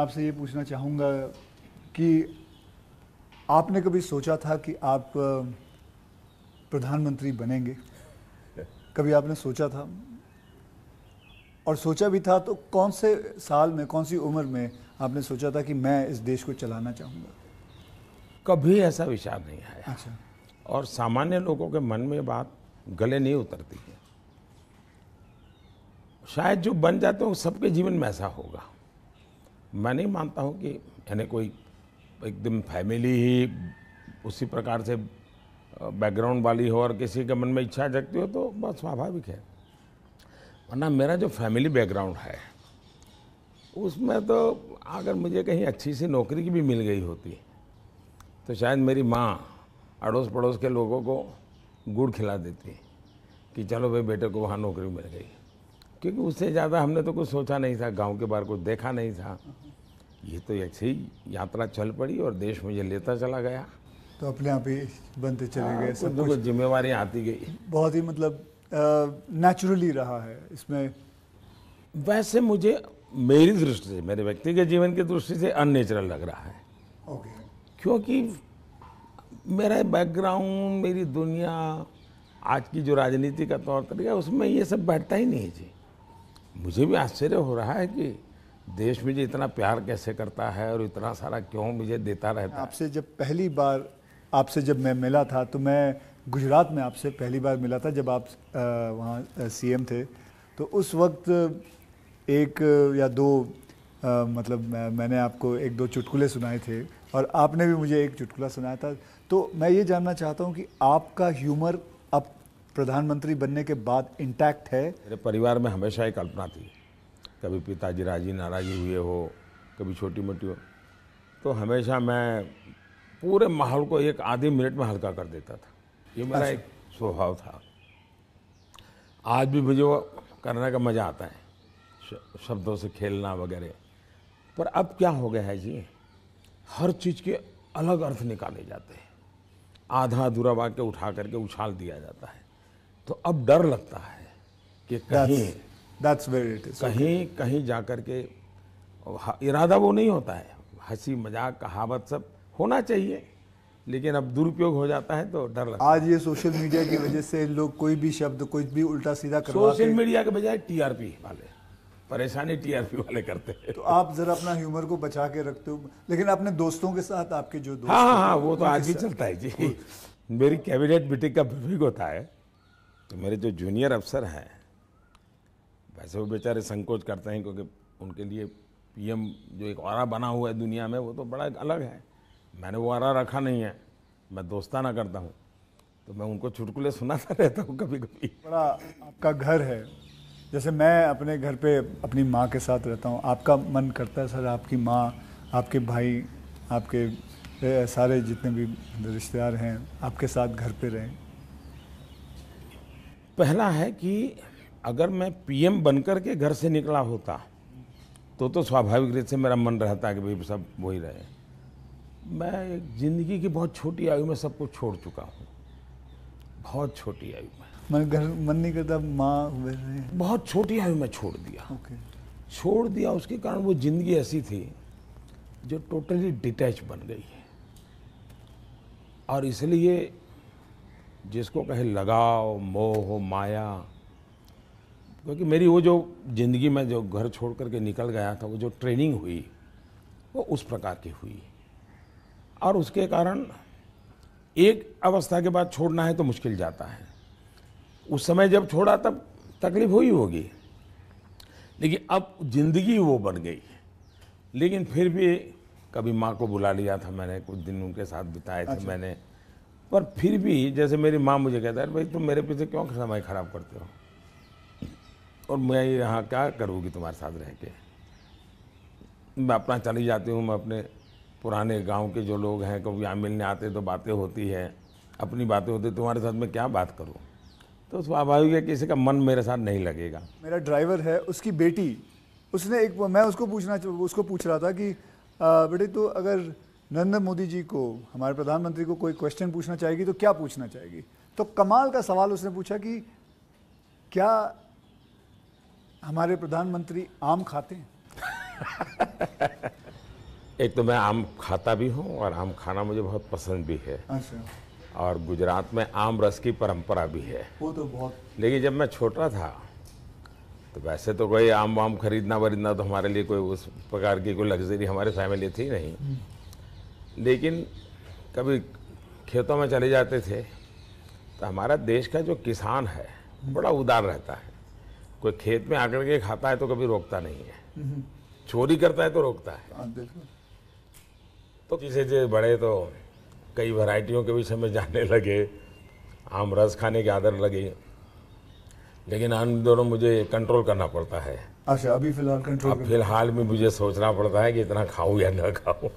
आपसे ये पूछना चाहूँगा कि आपने कभी सोचा था कि आप प्रधानमंत्री बनेंगे? कभी आपने सोचा था? और सोचा भी था तो कौन से साल में, कौन सी उम्र में आपने सोचा था कि मैं इस देश को चलाना चाहूँगा? कभी ऐसा विचार नहीं आया। अच्छा। और सामान्य लोगों के मन में बात गले नहीं उतरती है। शायद जो बन जाते हो सबके जीवन में ऐसा होगा। मैं नहीं मानता हूँ कि यानी कोई एकदम फैमिली ही उसी प्रकार से बैकग्राउंड वाली हो और किसी के मन में इच्छा जगती हो तो बहुत स्वाभाविक है। वरना मेरा जो फैमिली बैकग्राउंड है उसमें तो अगर मुझे कहीं अच्छी सी नौकरी की भी मिल गई होती तो शायद मेरी माँ अड़ोस पड़ोस के लोगों को गुड़ खिला देती कि चलो भाई बेटे को वहाँ नौकरी मिल गई, क्योंकि उससे ज़्यादा हमने तो कुछ सोचा नहीं था, गांव के बाहर कुछ देखा नहीं था। ये तो ऐसे ही यात्रा चल पड़ी और देश मुझे लेता चला गया। तो अपने आप ही बनते चले गए, सब कुछ जिम्मेवारी आती गई। बहुत ही मतलब नेचुरली रहा है इसमें। वैसे मुझे मेरी दृष्टि से, मेरे व्यक्तिगत जीवन की दृष्टि से अननेचुरल लग रहा है। ओके। क्योंकि मेरा बैकग्राउंड, मेरी दुनिया, आज की जो राजनीति का तौर तरीका, उसमें ये सब बैठता ही नहीं जी। मुझे भी आश्चर्य हो रहा है कि देश मुझे इतना प्यार कैसे करता है और इतना सारा क्यों मुझे देता रहता है। आपसे जब पहली बार आपसे जब मैं मिला था तो मैं गुजरात में आपसे पहली बार मिला था जब आप वहाँ सीएम थे। तो उस वक्त एक या दो मतलब मैंने आपको एक दो चुटकुले सुनाए थे और आपने भी मुझे एक चुटकुला सुनाया था। तो मैं ये जानना चाहता हूँ कि आपका ह्यूमर अब प्रधानमंत्री बनने के बाद इंटैक्ट है? मेरे परिवार में हमेशा एक कल्पना थी, कभी पिताजी राजी नाराजी हुए हो, कभी छोटी मोटी हो, तो हमेशा मैं पूरे माहौल को एक आधे मिनट में हल्का कर देता था। ये मेरा एक स्वभाव था। आज भी मुझे वो करने का मज़ा आता है, शब्दों से खेलना वगैरह। पर अब क्या हो गया है जी, हर चीज़ के अलग अर्थ निकाले जाते हैं, आधा अधूरा वाक्य उठा करके उछाल दिया जाता है। तो अब डर लगता है कि कहीं कहीं जा कर के, इरादा वो नहीं होता है, हंसी मजाक कहावत सब होना चाहिए, लेकिन अब दुरुपयोग हो जाता है तो डर लगता है। आज ये सोशल मीडिया की वजह से लोग कोई भी शब्द कोई भी उल्टा सीधा करवा सोशल मीडिया के बजाय टीआरपी वाले, परेशानी टीआरपी वाले करते हैं। तो आप जरा अपना ह्यूमर को बचा के रखते हो, लेकिन अपने दोस्तों के साथ आपके जो दोस्त हाँ, वो तो आज भी चलता है जी। मेरी कैबिनेट मीटिंग का विवेक होता है तो मेरे जो जूनियर अफसर हैं, वैसे वो बेचारे संकोच करते हैं क्योंकि उनके लिए पीएम जो एक ऑरा बना हुआ है दुनिया में, वो तो बड़ा अलग है। मैंने वो ऑरा रखा नहीं है, मैं दोस्ताना करता हूँ, तो मैं उनको चुटकुले सुनाता रहता हूँ कभी कभी। बड़ा आपका घर है, जैसे मैं अपने घर पे अपनी माँ के साथ रहता हूँ, आपका मन करता है सर आपकी माँ, आपके भाई, आपके सारे जितने भी रिश्तेदार हैं आपके साथ घर पे रहें? पहला है कि अगर मैं पीएम बनकर के घर से निकला होता तो स्वाभाविक रूप से मेरा मन रहता है कि भाई सब वही रहे। मैं एक जिंदगी की बहुत छोटी आयु में सब कुछ छोड़ चुका हूँ, बहुत छोटी आयु में। मन नहीं करता माँ? बहुत छोटी आयु में छोड़ दिया। छोड़ दिया, उसके कारण वो जिंदगी ऐसी थी जो टोटली डिटैच बन गई है। और इसलिए जिसको कहे लगाव, मोह, माया, क्योंकि मेरी वो जो जिंदगी में जो घर छोड़ करके निकल गया था, वो जो ट्रेनिंग हुई वो उस प्रकार की हुई। और उसके कारण एक अवस्था के बाद छोड़ना है तो मुश्किल जाता है। उस समय जब छोड़ा तब तकलीफ हुई होगी, लेकिन अब जिंदगी वो बन गई। लेकिन फिर भी कभी माँ को बुला लिया था मैंने, कुछ दिन उनके साथ बिताए थे मैंने। पर फिर भी जैसे मेरी माँ मुझे कहता है, भाई तुम मेरे पीछे क्यों समय खराब करते हो, और मैं यहाँ क्या करूँगी तुम्हारे साथ रह के। मैं अपना चली जाती हूँ, मैं अपने पुराने गांव के जो लोग हैं कभी यहाँ मिलने आते तो बातें होती है, अपनी बातें होती, तुम्हारे साथ मैं क्या बात करूँ। तो स्वाभाविक है किसी का मन मेरे साथ नहीं लगेगा। मेरा ड्राइवर है, उसकी बेटी, उसने एक, मैं उसको पूछ रहा था कि बेटे तो अगर नरेंद्र मोदी जी को, हमारे प्रधानमंत्री को कोई क्वेश्चन पूछना चाहेगी तो क्या पूछना चाहेगी? तो कमाल का सवाल उसने पूछा कि क्या हमारे प्रधानमंत्री आम खाते हैं? एक तो मैं आम खाता भी हूँ और आम खाना मुझे बहुत पसंद भी है, अच्छा, और गुजरात में आम रस की परंपरा भी है। वो तो बहुत। लेकिन जब मैं छोटा था तो वैसे तो कोई आम वाम खरीदना वरीदना तो हमारे लिए कोई उस प्रकार की कोई लग्जरी हमारे फैमिली थी नहीं। लेकिन कभी खेतों में चले जाते थे तो हमारा देश का जो किसान है बड़ा उदार रहता है। कोई खेत में आकर के खाता है तो कभी रोकता नहीं है, चोरी करता है तो रोकता है। हाँ, देखो। तो जैसे जैसे बड़े तो कई वैरायटियों के विषय में जानने लगे, आम रस खाने की आदत लगी, लेकिन इन दोनों मुझे कंट्रोल करना पड़ता है। अच्छा, अभी फिलहाल कंट्रोल अब फिलहाल में मुझे सोचना पड़ता है कि इतना खाऊं या ना खाऊं।